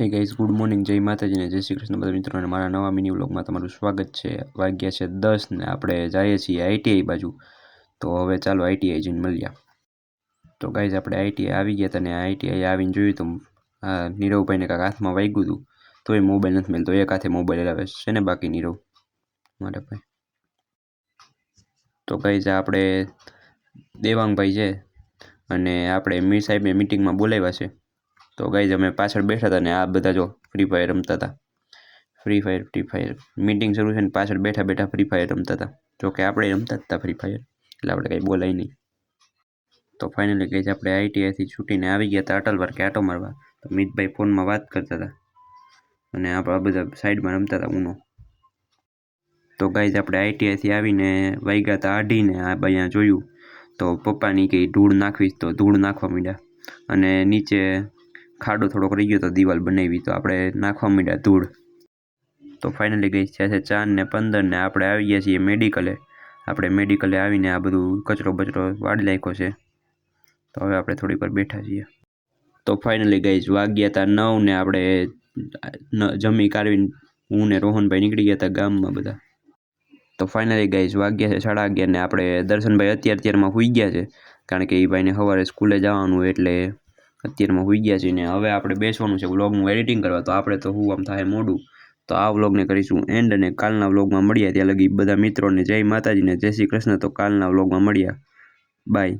Hey guys, good morning, જય માતાજીને જય શ્રી કૃષ્ણ બધા મિત્રોને મારા નવા મિની વ્લોગમાં તમારું સ્વાગત છે। વાગ્યા છે 10 ને આપણે જઈએ છીએ આઈટીઆઈ બાજુ। તો હવે ચાલો આઈટીઆઈ જઈને મળ્યા। તો ગાઈઝ આપણે આઈટીઆઈ આવી ગયા હતા ને આઈટીઆઈ આવીને જોયું તો નીરવભાઈને કાંઈક હાથમાં વાગ્યું હતું, તો એ મોબાઈલ નથી મળતો, એક હાથે મોબાઈલ લાવે છે ને બાકી નીરવ મારે ભાઈ। તો ગાઈઝ આપણે દેવાંગભાઈ છે અને આપણે મીર સાહેબને મિટિંગમાં બોલાવ્યા છે। તો ગાઈઝ અમે પાછળ બેઠા હતા ને આ બધા જો ફ્રી ફાયર રમતા હતા। ફ્રી ફાયર મીટિંગ શરૂ છે ને પાછળ બેઠા બેઠા ફ્રી ફાયર રમતા હતા। જો કે આપણે રમતા જ હતા ફ્રી ફાયર, એટલે આપણે કંઈ બોલાય નહીં। તો ફાઇનલી ગાઈઝ આપણે આઈટીઆઈથી છૂટીને આવી ગયા હતા અટલ પાર્કે આટો મારવા। તો મિતભાઈ ફોનમાં વાત કરતા હતા અને આપણા બધા સાઈડમાં રમતા હતા ઉનો। તો ગાઈઝ આપણે આઈટીઆઈથી આવીને વાગ્યા હતા 8 ને આ અહીંયા જોયું તો પપ્પાની કંઈ ધૂળ નાખવી, તો ધૂળ નાખવા માંડ્યા અને નીચે ખાડો થોડોક રહી ગયો તો દિવાલ બનાવી, તો આપણે નાખવા માંડ્યા ધૂળ। તો ફાઇનલી ગઈ છે 4:15 ને આપણે આવી ગયા છીએ મેડિકલે। આપણે મેડિકલે આવીને આ બધું કચરો વાળી નાખ્યો છે। તો હવે આપણે થોડીક વાર બેઠા છીએ। તો ફાઇનલી ગઈ વાગ્યા હતા 9 ને આપણે જમી કાઢવીને હું ને રોહનભાઈ નીકળી ગયા હતા ગામમાં બધા। તો ફાઇનલી ગાઈઝ વાગ્યા છે 11:30 ને આપણે દર્શનભાઈ અત્યારમાં સૂઈ ગયા છે, કારણ કે એ ભાઈને સવારે સ્કૂલે જવાનું એટલે અત્યારમાં સૂઈ ગયા છે ને હવે આપણે બેસવાનું છે વ્લોગનું એડિટિંગ કરવા। તો આપણે તો હું આમ થાય મોડું, તો આ વ્લોગને કરીશું એન્ડ અને કાલના વ્લોગમાં મળ્યા। ત્યાં લગી બધા મિત્રોને જય માતાજીને જય શ્રી કૃષ્ણ। તો કાલના વ્લોગમાં મળ્યા, બાય।